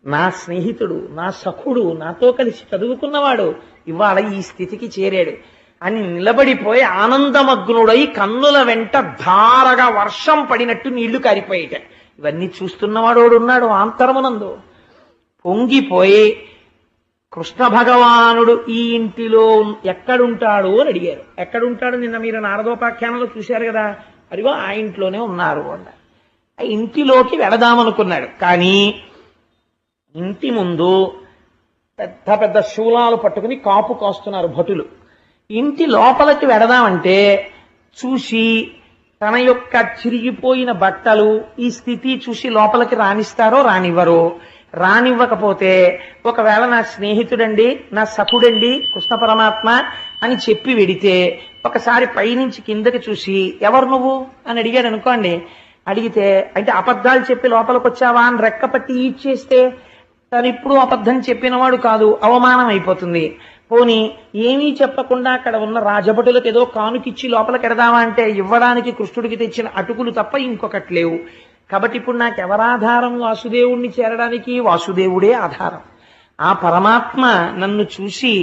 నా స్నేహితుడు, నా సఖుడు, నాతో కలిసి చదువుకున్నవాడు ఇవాళ ఈ స్థితికి చేరాడు అని నిలబడిపోయి ఆనందమగ్నుడై కన్నుల వెంట ధారగా వర్షం పడినట్టు నీళ్లు కారిపోయేట. ఇవన్నీ చూస్తున్నవాడు ఉన్నాడు ఆంతరమునందు. పొంగిపోయి కృష్ణ భగవానుడు ఈ ఇంటిలో ఎక్కడుంటాడు అని అడిగారు. ఎక్కడుంటాడు? నిన్న మీరు నారదోపాఖ్యానంలో చూశారు కదా, అదిగో ఆ ఇంట్లోనే ఉన్నారు అన్నారు. ఆ ఇంటిలోకి వెళదామనుకున్నాడు. కానీ ఇంటి ముందు పెద్ద పెద్ద శూలాలు పట్టుకుని కాపు కాస్తున్నారు భటులు. ఇంటి లోపలికి వెడదామంటే చూసి తన యొక్క చిరిగిపోయిన బట్టలు ఈ స్థితి చూసి లోపలికి రానిస్తారో రానివ్వరో. రానివ్వకపోతే ఒకవేళ నా స్నేహితుడండి, నా సఖుడండి కృష్ణ పరమాత్మ అని చెప్పి వెడితే ఒకసారి పైనుంచి కిందకి చూసి ఎవరు నువ్వు అని అడిగాడు అనుకోండి. అడిగితే అంటే అబద్ధాలు చెప్పి లోపలికి వచ్చావా అని రెక్కపట్టి ఈడ్చేస్తే తను ఇప్పుడు అబద్ధం చెప్పినవాడు కాదు, అవమానం అయిపోతుంది. పోనీ ఏమీ చెప్పకుండా అక్కడ ఉన్న రాజభటులకు ఏదో కానుకిచ్చి లోపలికి ఎడదామా అంటే ఇవ్వడానికి కృష్ణుడికి తెచ్చిన అటుకులు తప్ప ఇంకొకటి లేవు. కాబట్టి ఇప్పుడు నాకెవరాధారం? వాసుదేవుణ్ణి చేరడానికి వాసుదేవుడే ఆధారం. ఆ పరమాత్మ నన్ను చూసి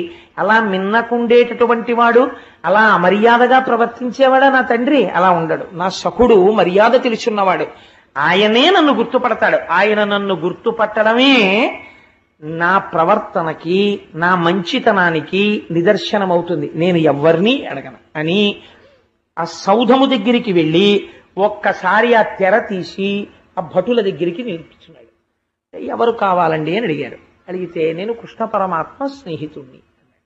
అలా మిన్నకుండేటటువంటి వాడు, అలా అమర్యాదగా ప్రవర్తించేవాడా నా తండ్రి? అలా ఉండడు. నా సఖుడు మర్యాద తెలుసున్నవాడు, ఆయనే నన్ను గుర్తుపడతాడు. ఆయన నన్ను గుర్తుపట్టడమే నా ప్రవర్తనకి, నా మంచితనానికి నిదర్శనమవుతుంది. నేను ఎవ్వరినీ అడగను అని ఆ సౌధము దగ్గరికి వెళ్ళి ఒక్కసారి ఆ తెర తీసి ఆ భటుల దగ్గరికి నిలిపించున్నాడు. ఎవరు కావాలండి అని అడిగారు. అడిగితే నేను కృష్ణ పరమాత్మ స్నేహితుణ్ణి అన్నాడు.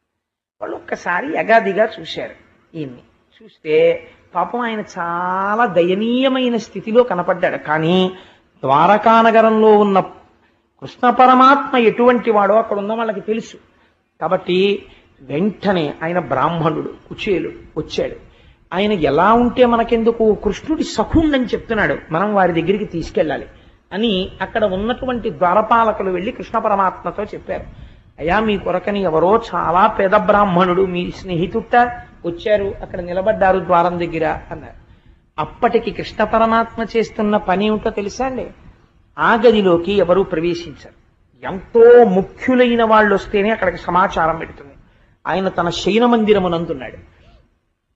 వాళ్ళు ఒక్కసారి ఎగాదిగా చూశారు. ఈయన్ని చూస్తే పాపం ఆయన చాలా దయనీయమైన స్థితిలో కనపడ్డాడు. కానీ ద్వారకానగరంలో ఉన్న కృష్ణ పరమాత్మ ఎటువంటి వాడో అక్కడ ఉన్న వాళ్ళకి తెలుసు. కాబట్టి వెంటనే ఆయన బ్రాహ్మణుడు కుచేలుడు వచ్చాడు. ఆయన ఎలా ఉంటే మనకెందుకు, కృష్ణుడి సఖుండని చెప్తున్నాడు, మనం వారి దగ్గరికి తీసుకెళ్ళాలి అని అక్కడ ఉన్నటువంటి ద్వారపాలకులు వెళ్ళి కృష్ణ పరమాత్మతో చెప్పారు. అయ్యా మీ కొరకని ఎవరో చాలా పేద బ్రాహ్మణుడు మీ స్నేహితుట్ట వచ్చారు, అక్కడ నిలబడ్డారు ద్వారం దగ్గర అన్నారు. అప్పటికి కృష్ణ పరమాత్మ చేస్తున్న పని ఏమిటో తెలుసా అండి? ఆ గదిలోకి ఎవరూ ప్రవేశించారు. ఎంతో ముఖ్యులైన వాళ్ళు వస్తేనే అక్కడికి సమాచారం పెడుతుంది. ఆయన తన శయన మందిరమునందున్నాడు.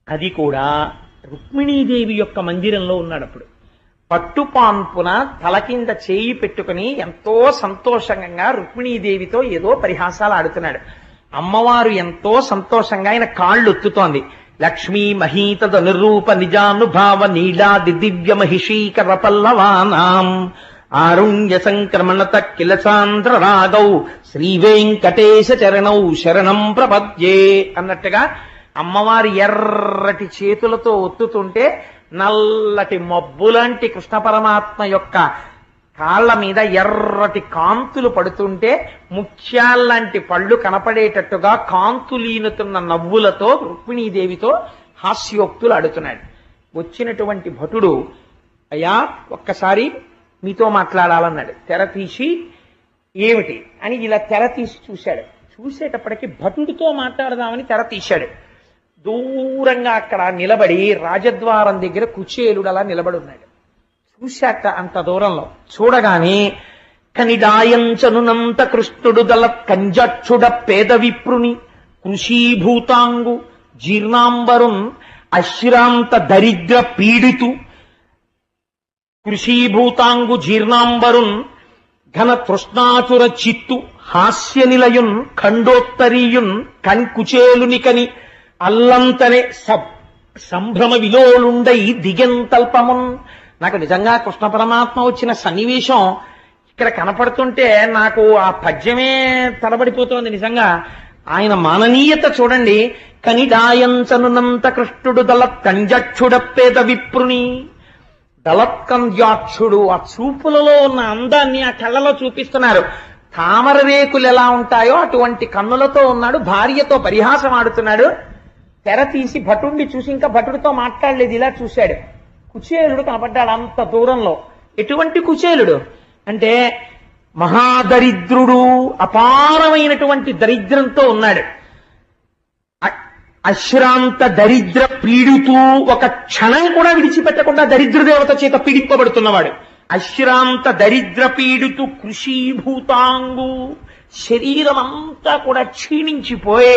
అది కూడా రుక్మిణీదేవి యొక్క మందిరంలో ఉన్నాడు. అప్పుడు పట్టుపాన్పున తల కింద చేయి పెట్టుకుని ఎంతో సంతోషంగా రుక్మిణీదేవితో ఏదో పరిహాసాలు ఆడుతున్నాడు. అమ్మవారు ఎంతో సంతోషంగా ఆయన కాళ్ళు ఒత్తుతోంది. లక్ష్మీ మహీతద నిరూప నిజానుభావ నీలాది దివ్య మహిషీకర పల్లవానాం ఆరుణ్య సంక్రమణత కిల సాంద్ర రాగౌ శ్రీ వెంకటేశ చరణౌ శరణం ప్రపద్యే అన్నట్టుగా అమ్మవారి ఎర్రటి చేతులతో ఒత్తుతుంటే నల్లటి మబ్బులాంటి కృష్ణ పరమాత్మ యొక్క కాళ్ల మీద ఎర్రటి కాంతులు పడుతుంటే ముత్యాల్లాంటి పళ్ళు కనపడేటట్టుగా కాంతులీనుతున్న నవ్వులతో రుక్మిణీదేవితో హాస్యోక్తులు ఆడుతున్నాడు. వచ్చినటువంటి భటుడు అయ్యా ఒక్కసారి మీతో మాట్లాడాలన్నాడు. తెర తీసి ఏమిటి అని ఇలా తెర తీసి చూశాడు. చూసేటప్పటికి భటుడితో మాట్లాడదామని తెర తీశాడు. దూరంగా అక్కడ నిలబడి రాజద్వారం దగ్గర కుచేలుడు అలా నిలబడి ఉన్నాడు. చూశాక అంత దూరంలో చూడగానే కనిడాయంచనునంత కృష్ణుడు దళ కంజక్షుడ పేద విప్రుని కృషీభూతాంగు జీర్ణాంబరున్ అశ్రాంత దరిద్ర పీడితు కృషీభూతాంగు జీర్ణాంబరున్ ఘన తృష్ణాచుర చిత్తు హాస్య నిలయున్ ఖండోత్తరీయున్ కన్కుచేలునికని అల్లంతనే సంభ్రమ విలోలుండై దిగెంతల్పమున్. నాకు నిజంగా కృష్ణ పరమాత్మ వచ్చిన సన్నివేశం ఇక్కడ కనపడుతుంటే నాకు ఆ పద్యమే తడబడిపోతోంది. నిజంగా ఆయన మాననీయత చూడండి. కనిడాయంచనునంత కృష్ణుడు దళత్కంజక్షుడ పేద విప్రుని. దళత్కంజాక్షుడు ఆ చూపులలో ఉన్న అందాన్ని ఆ కళ్ళలో చూపిస్తున్నారు. తామర రేకులు ఎలా ఉంటాయో అటువంటి కన్నులతో ఉన్నాడు. భార్యతో పరిహాసం ఆడుతున్నాడు. తెర తీసి భటుడిని చూసి ఇంకా భటుడితో మాట్లాడలేదు, ఇలా చూశాడు. కుచేలుడు కనపడ్డాడు అంత దూరంలో. ఎటువంటి కుచేలుడు అంటే మహాదరిద్రుడు, అపారమైనటువంటి దరిద్రంతో ఉన్నాడు. అశ్రాంత దరిద్ర పీడితూ, ఒక క్షణం కూడా విడిచిపెట్టకుండా దరిద్ర దేవత చేత పీడింపబడుతున్నవాడు. అశ్రాంత దరిద్ర పీడితు కృషీభూతాంగు, శరీరం అంతా కూడా క్షీణించిపోయి,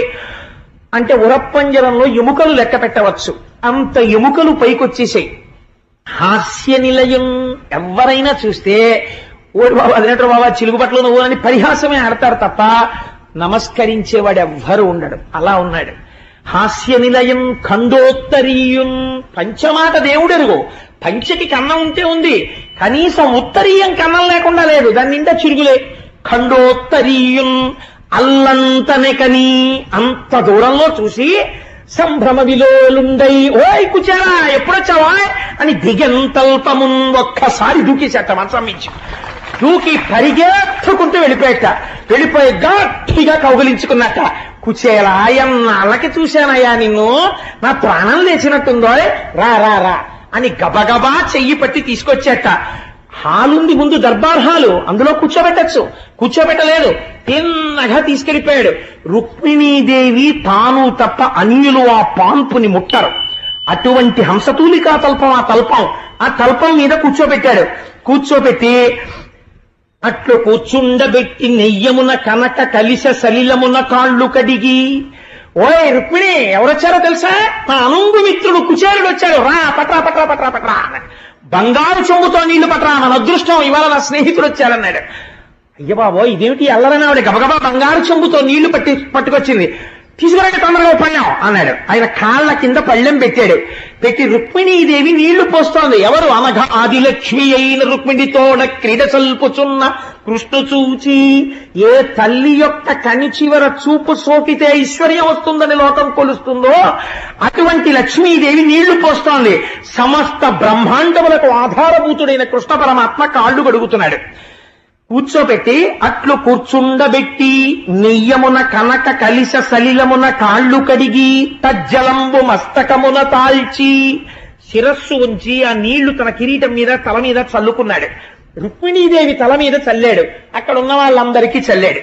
అంటే ఉరప్పంజరంలో ఎముకలు లెక్క పెట్టవచ్చు అంత ఎముకలు పైకొచ్చేసాయి. హాస్య నిలయం, ఎవరైనా చూస్తే ఓడి బాబా అదేంటో బాబా చిలుగుపట్లు నువ్వు అని పరిహాసమే ఆడతారు తప్ప నమస్కరించేవాడు ఎవ్వరు ఉండడు. అలా ఉన్నాడు. హాస్య నిలయం ఖండోత్తరీయం, పంచమాట దేవుడెరుగు. పంచకి కన్నం ఉంటే ఉంది, కనీసం ఉత్తరీయం కన్నం లేకుండా లేదు, దాని నిండా చిరుగులే. ఖండోత్తరీయం అల్లంతనెకని, అంత దూరంలో చూసి సంభ్రమ విలోలుండై, ఓయ్ కుచారా ఎప్పుడొచ్చావా అని దిగంతల్పమున్ ఒక్కసారి దూకేసేట, మంచం మించి దూకి పరిగెత్తుకుంటూ వెళ్ళిపోయి గట్టిగా కౌగిలించుకున్నట్ట. కుచేలా ఎన్నాళ్ళకి చూశానయ్యా నిన్ను, నా ప్రాణం లేచినట్టుందో, రా రా రా అని గబగబా చెయ్యి పట్టి తీసుకొచ్చేట. హాలుంది ముందు, దర్బార్ హాలు, అందులో కూర్చోబెట్టలేదు, తిన్నగా తీసుకెళ్లిపోయాడు. రుక్మిణీదేవి తాను తప్ప అన్యులు ఆ పాన్పుని ముట్టరు. అటువంటి హంసతూలికా తల్పం ఆ తల్పం మీద కూర్చోబెట్టి అట్లు కూర్చుండబెట్టి నెయ్యమున కనక కలిస సలిలమున కాళ్ళు కడిగి, ఓయ్ రుక్మిణి ఎవరొచ్చారో తెలుసా, నా అనుంగు మిత్రుడు కుచేరుడు వచ్చాడు, రా పట్రా బంగారు చెంబుతో నీళ్లు పట్రా, మన అదృష్టం ఇవాళ నా స్నేహితుడు వచ్చాడన్నాడు. అయ్య బాబో ఇదేమిటి అల్లరని ఆవిడ గబగబా బంగారు చెంబుతో నీళ్లు పట్టుకొచ్చింది. తీసుకురండి తొందరగా పళ్ళెం అన్నాడు. ఆయన కాళ్ళ కింద పళ్ళెం పెట్టి రుక్మిణీదేవి నీళ్లు పోస్తోంది. ఎవరు? అనఘ ఆదిలక్ష్మి అయిన రుక్మిణితోడ క్రీడ సల్పుచున్న కృష్ణ చూచి, ఏ తల్లి యొక్క కని చివర చూపు సోకితే ఐశ్వర్యం వస్తుందని లోకం కొలుస్తుందో అటువంటి లక్ష్మీదేవి నీళ్లు పోస్తోంది. సమస్త బ్రహ్మాండములకు ఆధారభూతుడైన కృష్ణ పరమాత్మ కాళ్ళు కడుగుతున్నాడు. కూర్చోబెట్టి అట్లు కూర్చుండబెట్టి నెయ్యమున కనక కలిస సలిలమున కాళ్ళు కడిగి తజ్జలంబు మస్తకమున తాల్చి, శిరస్సు ఉంచి ఆ నీళ్లు తన కిరీటం మీద తల మీద చల్లుకున్నాడు. రుక్మిణీదేవి తల మీద చల్లాడు, అక్కడ ఉన్న వాళ్ళందరికీ చల్లాడు.